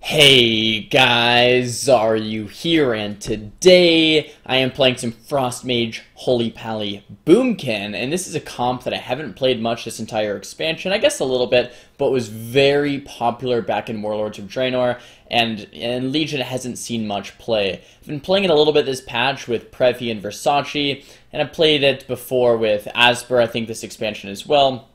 Hey guys, Xaryu here, and today I am playing some Frost Mage Holy Pally Boomkin, and this is a comp that I haven't played much this entire expansion, I guess a little bit, but was very popular back in Warlords of Draenor, and Legion hasn't seen much play. I've been playing it a little bit this patch with Previ and Versace, and I played it before with Asper, I think this expansion as well,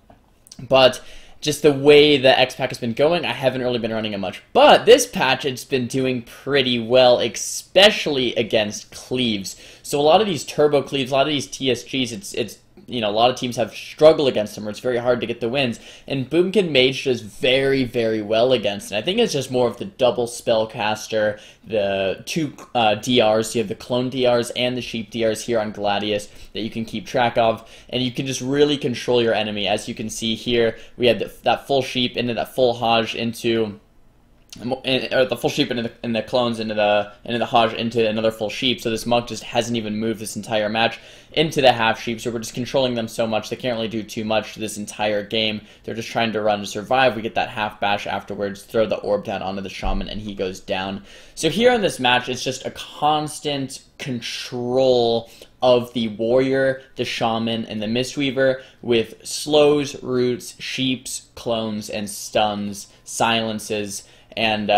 but just the way the X-Pack has been going, I haven't really been running it much. But this patch, it's been doing pretty well, especially against cleaves. So a lot of these turbo cleaves, a lot of these TSGs, it's you know, a lot of teams have struggled against them, or it's very hard to get the wins. And Boomkin Mage does very, very well against it. I think it's just more of the double spellcaster, the two DRs. You have the clone DRs and the sheep DRs here on Gladius that you can keep track of, and you can just really control your enemy. As you can see here, we had that full sheep into that full Hajj into... or the full sheep into the clones into the Hajj into another full sheep. So this monk just hasn't even moved this entire match into the half sheep. So we're just controlling them so much they can't really do too much this entire game. They're just trying to run to survive. We get that half bash afterwards, throw the orb down onto the shaman, and he goes down. So here in this match, it's just a constant control of the warrior, the shaman, and the mistweaver with slows, roots, sheeps, clones, and stuns, silences. And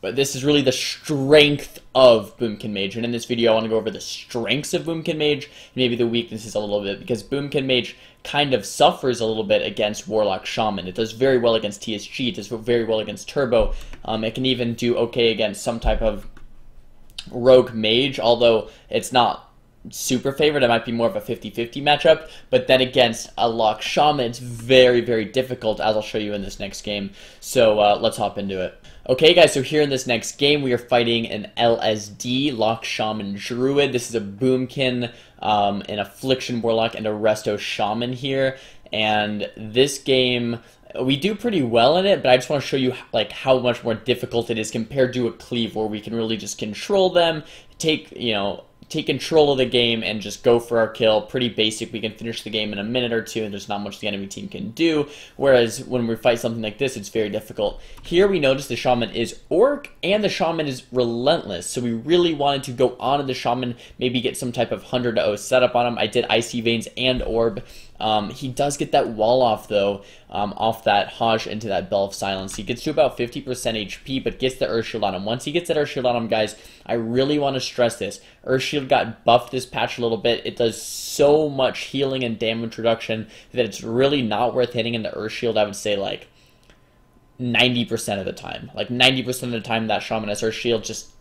but this is really the strength of Boomkin Mage. And in this video, I want to go over the strengths of Boomkin Mage, maybe the weaknesses a little bit, because Boomkin Mage kind of suffers a little bit against Warlock Shaman. It does very well against TSG, it does very well against Turbo. It can even do okay against some type of Rogue Mage, although it's not super favored. It might be more of a 50-50 matchup, but then against a Lock Shaman, it's very, very difficult, as I'll show you in this next game. So let's hop into it. Okay guys, so here in this next game, we are fighting an LSD, Lock Shaman Druid. This is a Boomkin, an Affliction Warlock, and a Resto Shaman here. And this game, we do pretty well in it, but I just want to show you like how much more difficult it is compared to a Cleave, where we can really just control them, take control of the game and just go for our kill. Pretty basic. We can finish the game in a minute or two, and there's not much the enemy team can do. Whereas when we fight something like this, it's very difficult. Here we notice the shaman is orc, and the shaman is relentless. So we really wanted to go on to the shaman, maybe get some type of 100-0 setup on him. I did Icy Veins and Orb. He does get that wall off, though, off that Hajj into that Bell of Silence. He gets to about 50% HP, but gets the Earth Shield on him. Once he gets that Earth Shield on him, guys, I really want to stress this. Earth Shield got buffed this patch a little bit. It does so much healing and damage reduction that it's really not worth hitting into Earth Shield, I would say, like, 90% of the time. Like, 90% of the time that Shaman has Earth Shield, just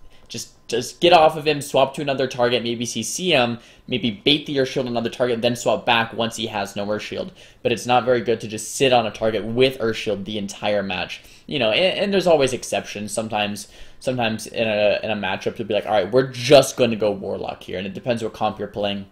get off of him, swap to another target, maybe CC him, maybe bait the Earth Shield on another target, then swap back once he has no Earth Shield. But it's not very good to just sit on a target with Earth Shield the entire match. You know, and there's always exceptions. Sometimes in a matchup, you'll be like, all right, we're just going to go Warlock here, and it depends what comp you're playing.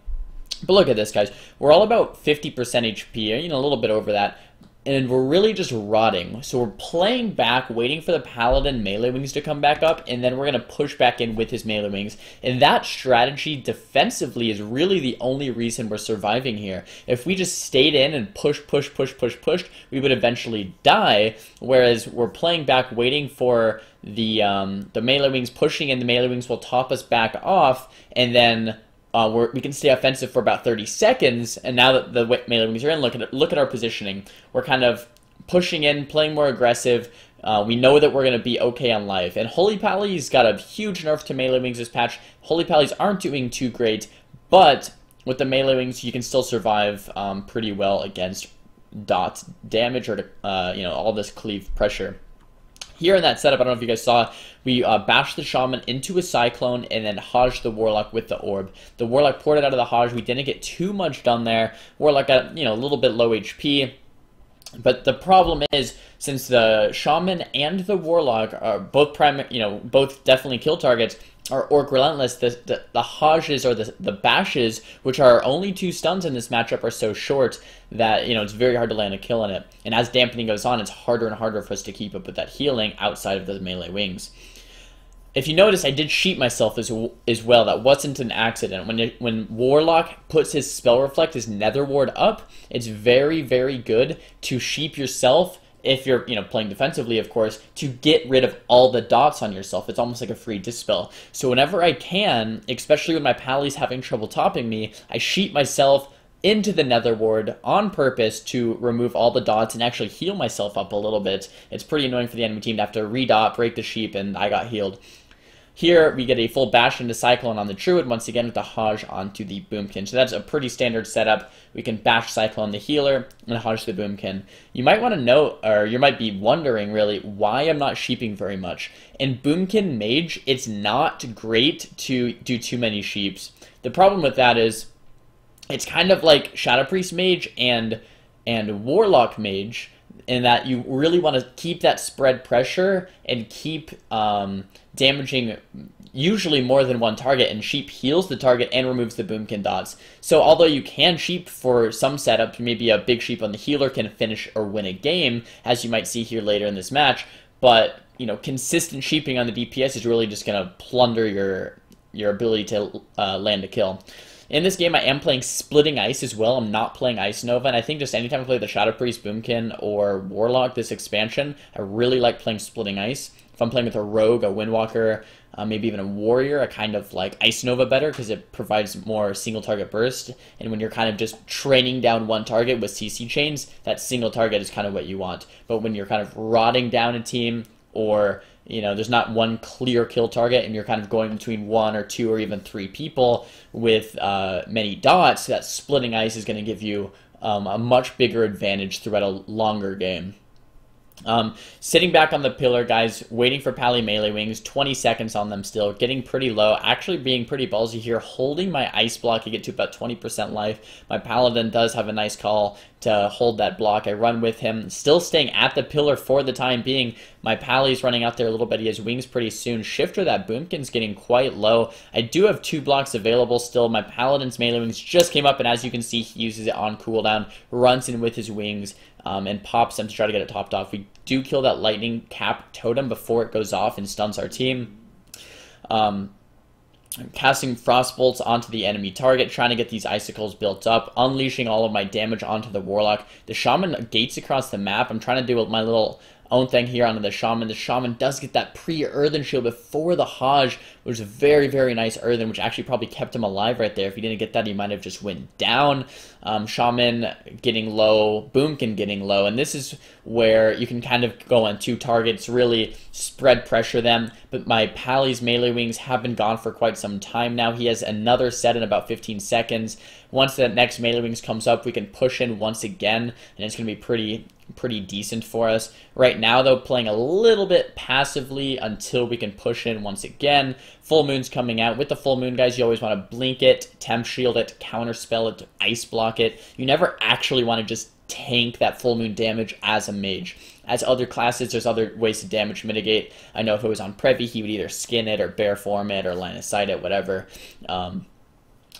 But look at this, guys. We're all about 50% HP, you know, a little bit over that. And we're really just rotting. So we're playing back, waiting for the Paladin melee wings to come back up, and then we're going to push back in with his melee wings. And that strategy defensively is really the only reason we're surviving here. If we just stayed in and pushed, we would eventually die. Whereas we're playing back, waiting for the melee wings, pushing in, the melee wings will top us back off, and then we can stay offensive for about 30 seconds, and now that the melee wings are in, look at our positioning. We're kind of pushing in, playing more aggressive. We know that we're going to be okay on life. And Holy Pally's got a huge nerf to melee wings this patch. Holy Pally's aren't doing too great, but with the melee wings, you can still survive pretty well against dot damage or you know, all this cleave pressure. Here in that setup, I don't know if you guys saw, we bashed the Shaman into a Cyclone and then Hajj the Warlock with the Orb. The Warlock poured it out of the Hajj. We didn't get too much done there. Warlock got, you know, a little bit low HP. But the problem is, since the Shaman and the Warlock are both both definitely kill targets, are Orc Relentless, the Hajjes or the Bashes, which are only 2 stuns in this matchup, are so short that, you know, it's very hard to land a kill on it. And as dampening goes on, it's harder and harder for us to keep up with that healing outside of the melee wings. If you notice, I did sheep myself as well. That wasn't an accident. When Warlock puts his Spell Reflect, his Nether Ward up, it's very, very good to sheep yourself if you're, playing defensively, of course, to get rid of all the dots on yourself. It's almost like a free dispel. So whenever I can, especially when my pally's having trouble topping me, I sheet myself into the nether ward on purpose to remove all the dots and actually heal myself up a little bit. It's pretty annoying for the enemy team to have to redot, break the sheep, and I got healed. Here, we get a full bash into Cyclone on the Druid, once again with the Hajj onto the Boomkin. So that's a pretty standard setup. We can bash Cyclone the healer and Hajj the Boomkin. You might want to know, or you might be wondering, really, why I'm not sheeping very much. In Boomkin Mage, it's not great to do too many sheeps. The problem with that is, it's kind of like Shadow Priest Mage and Warlock Mage, in that you really want to keep that spread pressure and keep damaging usually more than one target, and sheep heals the target and removes the Boomkin dots. So although you can sheep for some setups, maybe a big sheep on the healer can finish or win a game, as you might see here later in this match, but consistent sheeping on the DPS is really just going to plunder your ability to land a kill. In this game, I am playing Splitting Ice as well. I'm not playing Ice Nova, and I think just anytime I play the Shadow Priest, Boomkin, or Warlock this expansion, I really like playing Splitting Ice. If I'm playing with a Rogue, a Windwalker, maybe even a Warrior, I kind of like Ice Nova better because it provides more single target burst, and when you're kind of just training down one target with CC chains, that single target is kind of what you want. But when you're kind of rotting down a team, or there's not one clear kill target, and you're kind of going between one or two or even three people with many dots, that Splitting Ice is going to give you a much bigger advantage throughout a longer game. Sitting back on the pillar, guys, waiting for Pally melee wings, 20 seconds on them still, getting pretty low, actually being pretty ballsy here, holding my ice block to get to about 20% life. My Paladin does have a nice call to hold that block. I run with him, still staying at the pillar for the time being. My Pally's running out there a little bit. He has wings pretty soon. Shifter, that Boomkin's getting quite low. I do have 2 blocks available still. My Paladin's melee wings just came up, and as you can see, he uses it on cooldown, runs in with his wings, and pops them to try to get it topped off. We do kill that lightning cap totem before it goes off and stuns our team. I'm casting frost bolts onto the enemy target, trying to get these icicles built up, unleashing all of my damage onto the warlock. The shaman gates across the map. I'm trying to do my little own thing here onto the shaman. The shaman does get that pre-earthen shield before the Hajj, which is a very, very nice earthen, which actually probably kept him alive right there. If he didn't get that, he might have just went down. Shaman getting low, Boomkin getting low, and this is where you can kind of go on 2 targets, really spread pressure them, but my Pally's melee wings have been gone for quite some time now. He has another set in about 15 seconds. Once that next melee wings comes up, we can push in once again, and it's going to be pretty decent for us. Right now, though, playing a little bit passively until we can push in once again. Full moon's coming out. With the full moon, guys, you always want to blink it, temp shield it, counterspell it, ice block it. You never actually want to just tank that full moon damage as a mage. As other classes, there's other ways to damage mitigate. I know if it was on Previ, he would either skin it or bear form it or line of sight it, whatever.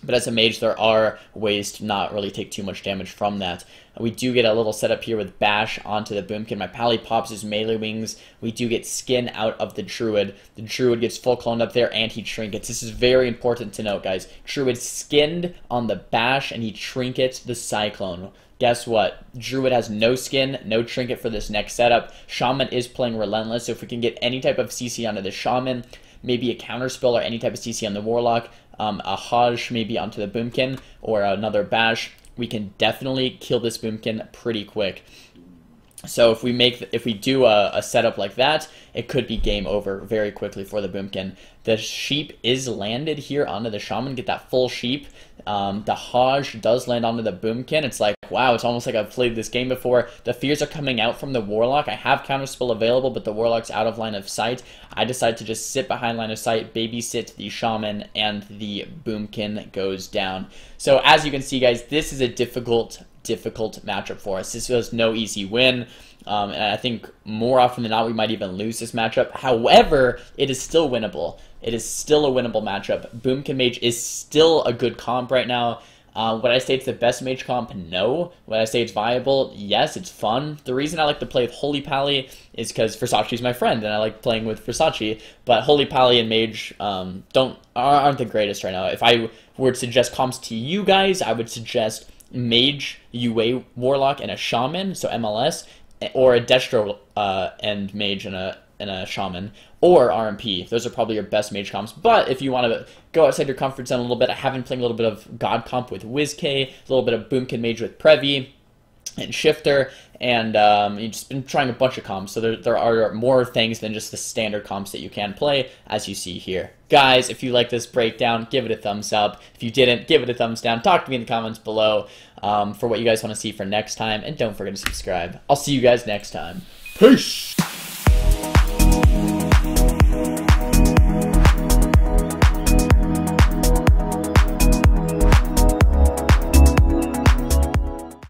But as a mage, there are ways to not really take too much damage from that. We do get a little setup here with bash onto the Boomkin. My Pally pops his melee wings. We do get skin out of the Druid. The Druid gets full cloned up there, and he trinkets. This is very important to note, guys. Druid skinned on the bash, and he trinkets the Cyclone. Guess what? Druid has no skin, no trinket for this next setup. Shaman is playing Relentless, so if we can get any type of CC onto the Shaman, maybe a counterspell or any type of CC on the Warlock, a Hajj maybe onto the Boomkin, or another bash, we can definitely kill this Boomkin pretty quick. So if we do a setup like that, it could be game over very quickly for the Boomkin. The sheep is landed here onto the shaman. Get that full sheep. The Hajj does land onto the Boomkin. It's like, wow, it's almost like I've played this game before. The fears are coming out from the Warlock. I have counterspell available, but the Warlock's out of line of sight. I decide to just sit behind line of sight, babysit the Shaman, and the Boomkin goes down. So as you can see, guys, this is a difficult matchup for us. This was no easy win. And I think more often than not, we might even lose this matchup. However, it is still winnable. It is still a winnable matchup. Boomkin Mage is still a good comp right now. Would I say it's the best mage comp? No. Would I say it's viable? Yes, it's fun. The reason I like to play with Holy Pally is because Versace's my friend, and I like playing with Versace. But Holy Pally and Mage aren't the greatest right now. If I were to suggest comps to you guys, I would suggest Mage, UA, Warlock, and a Shaman, so MLS, or a Destro and Mage and a Shaman, or RMP. Those are probably your best Mage comps. But if you want to go outside your comfort zone a little bit, I have been playing a little bit of God comp with WizK, a little bit of Boomkin Mage with Previ and Shifter, and you've just been trying a bunch of comps, so there are more things than just the standard comps that you can play, as you see here. Guys, if you like this breakdown, give it a thumbs up. If you didn't, give it a thumbs down. Talk to me in the comments below for what you guys want to see for next time, and don't forget to subscribe. I'll see you guys next time. Peace!